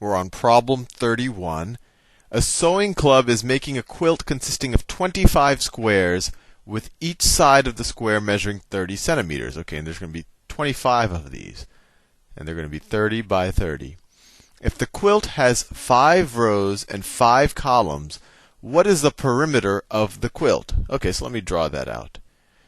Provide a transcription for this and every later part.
We're on problem 31. A sewing club is making a quilt consisting of 25 squares with each side of the square measuring 30 centimeters. Okay, and there's going to be 25 of these. And they're going to be 30 by 30. If the quilt has 5 rows and 5 columns, what is the perimeter of the quilt? Okay, so let me draw that out.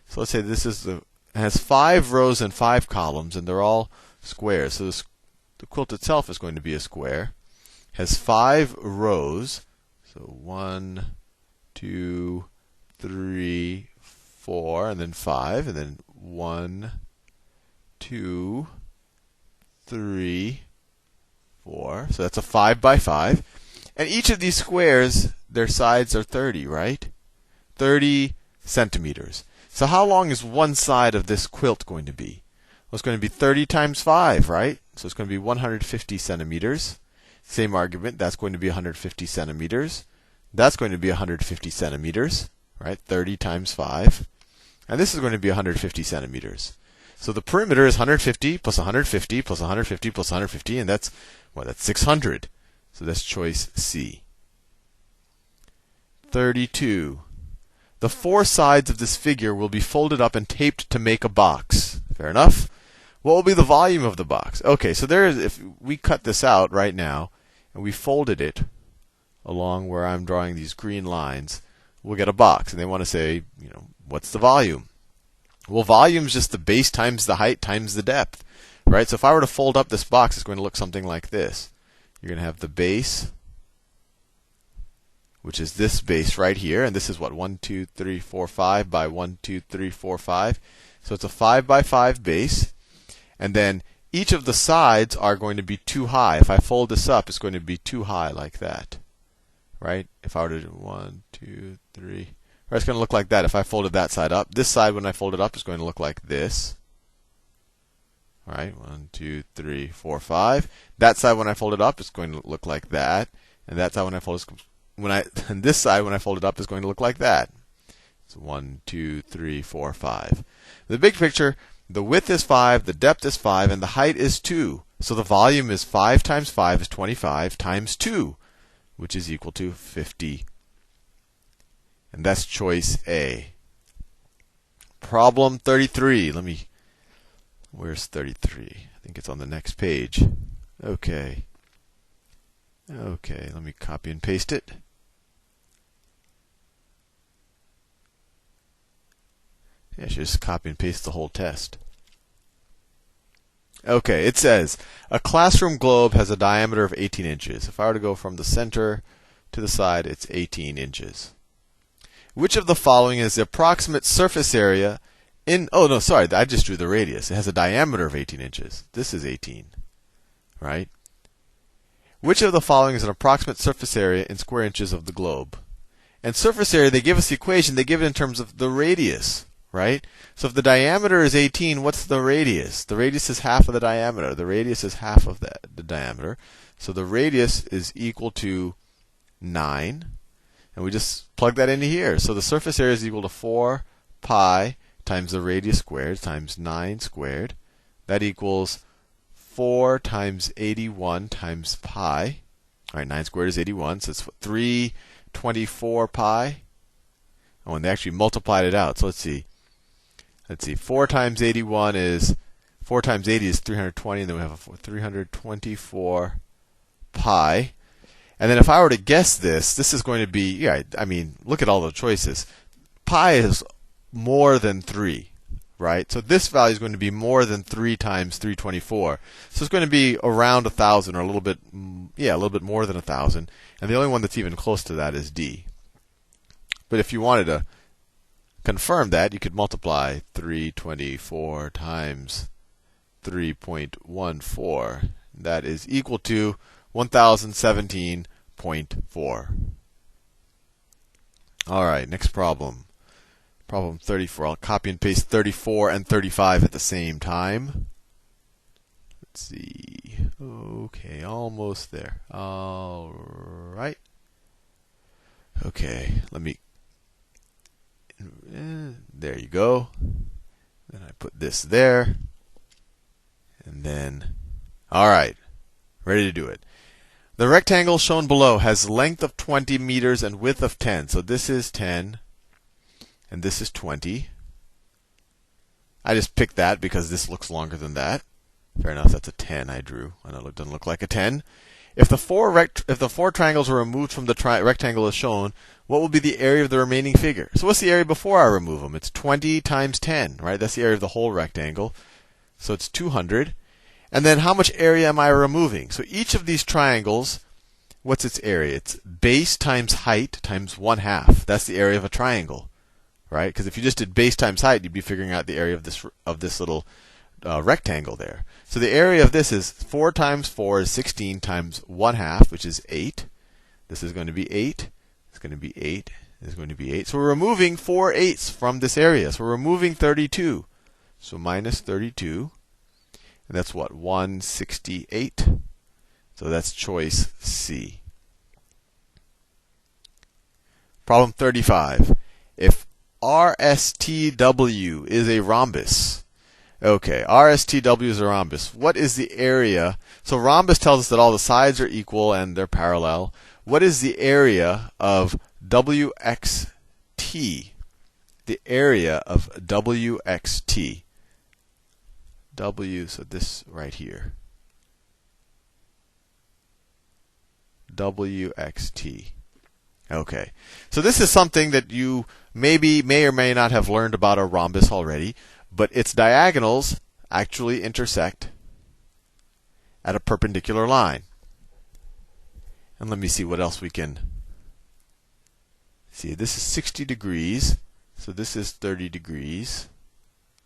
So let's say this is it has 5 rows and 5 columns, and they're all squares. So the quilt itself is going to be a square. Has 5 rows. So 1, 2, 3, 4, and then 5, and then 1, 2, 3, 4. So that's a 5 by 5. And each of these squares, their sides are 30, right? 30 centimeters. So how long is one side of this quilt going to be? Well, it's going to be 30 times 5, right? So it's going to be 150 centimeters. Same argument, that's going to be 150 centimeters. That's going to be 150 centimeters, right? 30 times 5. And this is going to be 150 centimeters. So the perimeter is 150 plus 150 plus 150 plus 150, and that's, well, that's 600. So that's choice C. 32. The 4 sides of this figure will be folded up and taped to make a box. Fair enough. What will be the volume of the box? Okay, so there is, if we cut this out right now and we folded it along where I'm drawing these green lines, we'll get a box. And they want to say, what's the volume? Well, volume is just the base times the height times the depth, right? So if I were to fold up this box, it's going to look something like this. You're going to have the base, which is this base right here, and this is what, 1, 2, 3, 4, 5 by 1, 2, 3, 4, 5. So it's a 5 by 5 base, and then each of the sides are going to be too high. If I fold this up, it's going to be too high like that, right? If I were to do 1, 2, 3, right, it's going to look like that if I folded that side up. This side, when I fold it up, is going to look like this. All right, 1, 2, 3, 4, 5. That side, when I fold it up, is going to look like that, and that side, when I fold it, and this side, when I fold it up, is going to look like that. It's 1, 2, 3, 4, 5. The big picture, the width is 5, the depth is 5, and the height is 2. So the volume is 5 times 5 is 25 times 2, which is equal to 50. And that's choice A. Problem 33. Where's 33? I think it's on the next page. Okay, let me copy and paste it. I should just copy and paste the whole test. Okay, it says, a classroom globe has a diameter of 18 inches. If I were to go from the center to the side, it's 18 inches. Which of the following is the approximate surface area in, oh no, sorry, I just drew the radius. It has a diameter of 18 inches. This is 18, right? Which of the following is an approximate surface area in square inches of the globe? And surface area, they give us the equation, they give it in terms of the radius. Right? So if the diameter is 18, what's the radius? The radius is half of the diameter. The radius is half of the diameter. So the radius is equal to 9. And we just plug that into here. So the surface area is equal to 4 pi times the radius squared times 9 squared. That equals 4 times 81 times pi. All right, 9 squared is 81. So it's 324 pi. Oh, and they actually multiplied it out. So let's see. 4 times 81 is 4 times 80 is 320, and then we have 324 pi. And then if I were to guess this is going to be, yeah, I mean, look at all the choices. Pi is more than 3, right? So this value is going to be more than 3 times 324. So it's going to be around 1,000, or a little bit more than 1,000. And the only one that's even close to that is D. But if you wanted to confirm that, you could multiply 324 times 3.14. That is equal to 1017.4. All right, next problem. Problem 34. I'll copy and paste 34 and 35 at the same time. Let's see. Okay, almost there. All right. Okay, let me. There you go. Then I put this there. And then, all right, ready to do it. The rectangle shown below has length of 20 meters and width of 10. So this is 10, and this is 20. I just picked that because this looks longer than that. Fair enough, that's a 10 I drew. I know it doesn't look like a 10. If the four triangles were removed from the rectangle as shown, what will be the area of the remaining figure? So what's the area before I remove them? It's 20 times 10, right? That's the area of the whole rectangle. So it's 200. And then how much area am I removing? So each of these triangles, what's its area? It's base times height times 1/2. That's the area of a triangle, right? Because if you just did base times height, you'd be figuring out the area of this little rectangle there. So the area of this is 4 times 4 is 16 times 1/2, which is 8. This is going to be 8. It's going to be 8. This is going to be 8. So we're removing 4 eighths from this area. So we're removing 32. So minus 32. And that's what? 168. So that's choice C. Problem 35. If RSTW is a rhombus. Okay, RSTW is a rhombus. What is the area? So rhombus tells us that all the sides are equal and they're parallel. What is the area of WXT? The area of WXT. W, so this right here. WXT. Okay, so this is something that you may or may not have learned about a rhombus already, but its diagonals actually intersect at a perpendicular line. And let me see what else we can see. This is 60 degrees, so this is 30 degrees.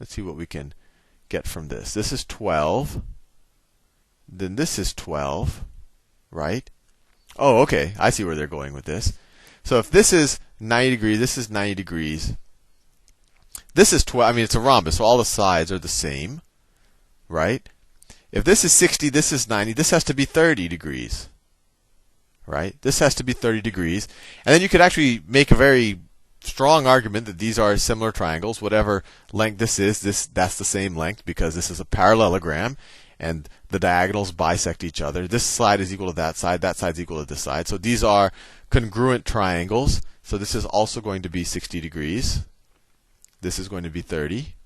Let's see what we can get from this. This is 12. Then this is 12, right? Oh, okay. I see where they're going with this. So if this is 90 degrees, this is 90 degrees. This is 12. I mean, it's a rhombus, so all the sides are the same, right? If this is 60, this is 90. This has to be 30 degrees, right? This has to be 30 degrees. And then you could actually make a very strong argument that these are similar triangles. Whatever length this is, that's the same length because this is a parallelogram and the diagonals bisect each other. This side is equal to that side's equal to this side. So these are congruent triangles. So this is also going to be 60 degrees. This is going to be 30.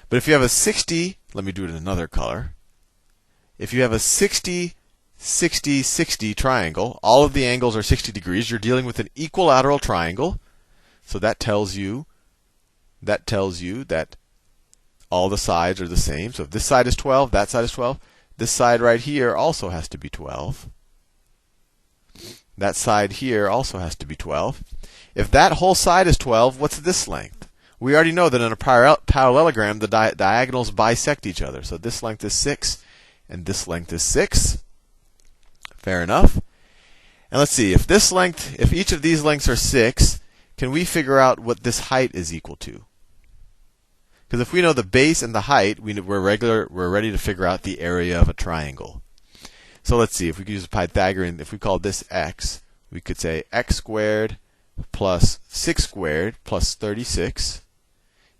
But if you have a 60, let me do it in another color. If you have a 60, 60, 60 triangle, all of the angles are 60 degrees, you're dealing with an equilateral triangle. So that tells you that all the sides are the same. So if this side is 12, that side is 12. This side right here also has to be 12. That side here also has to be 12. If that whole side is 12, what's this length? We already know that in a parallelogram, the diagonals bisect each other. So this length is 6, and this length is 6. Fair enough. And let's see, if each of these lengths are 6, can we figure out what this height is equal to? Because if we know the base and the height, we're ready to figure out the area of a triangle. So let's see, if we could use a Pythagorean, if we call this x, we could say x squared plus 6 squared plus 36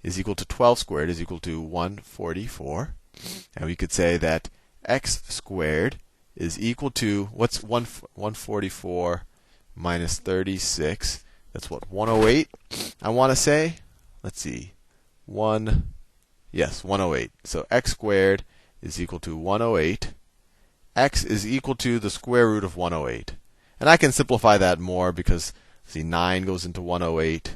is equal to 12 squared is equal to 144. And we could say that x squared is equal to, what's 144 minus 36? That's what, 108, I want to say. Let's see. 108. So x squared is equal to 108. X is equal to the square root of 108. And I can simplify that more because, see, 9 goes into 108.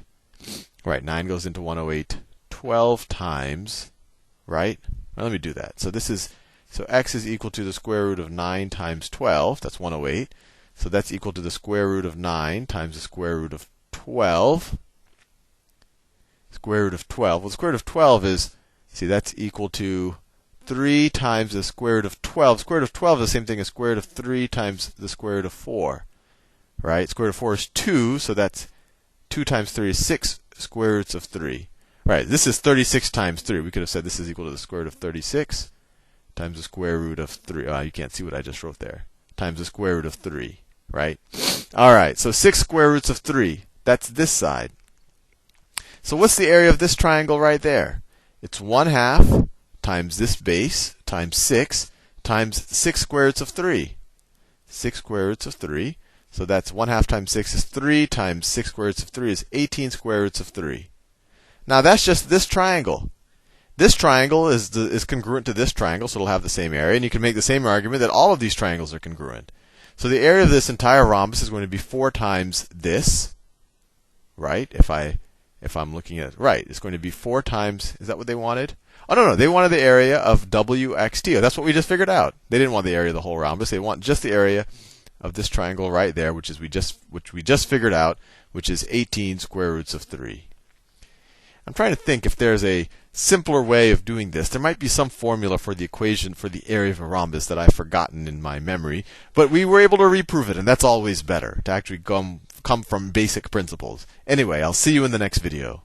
Right, 9 goes into 108 12 times, right? Well, let me do that. So x is equal to the square root of 9 times 12. That's 108. So that's equal to the square root of 9 times the square root of 12. Square root of 12. Well, the square root of 12 is, see, that's equal to 3 times the square root of 12. Square root of 12 is the same thing as square root of 3 times the square root of 4. Right? Square root of 4 is 2, so that's 2 times 3 is 6 square roots of 3. Right, this is 36 times 3. We could have said this is equal to the square root of 36 times the square root of 3. You can't see what I just wrote there. Times the square root of 3. Right? All right, so 6 square roots of 3. That's this side. So what's the area of this triangle right there? It's 1/2 times this base times 6 times 6 square roots of 3. 6 square roots of 3. So that's 1/2 times 6 is 3 times 6 square roots of 3 is 18 square roots of 3. Now that's just this triangle. This triangle is congruent to this triangle, so it'll have the same area. And you can make the same argument that all of these triangles are congruent. So the area of this entire rhombus is going to be 4 times this, right? If I'm looking at it, right, it's going to be 4 times, is that what they wanted? Oh, no, they wanted the area of WXT. Oh, that's what we just figured out. They didn't want the area of the whole rhombus. They want just the area of this triangle right there, which we just figured out, which is 18 square roots of 3. I'm trying to think if there's a simpler way of doing this. There might be some formula for the equation for the area of a rhombus that I've forgotten in my memory, but we were able to reprove it, and that's always better, to actually come from basic principles. Anyway, I'll see you in the next video.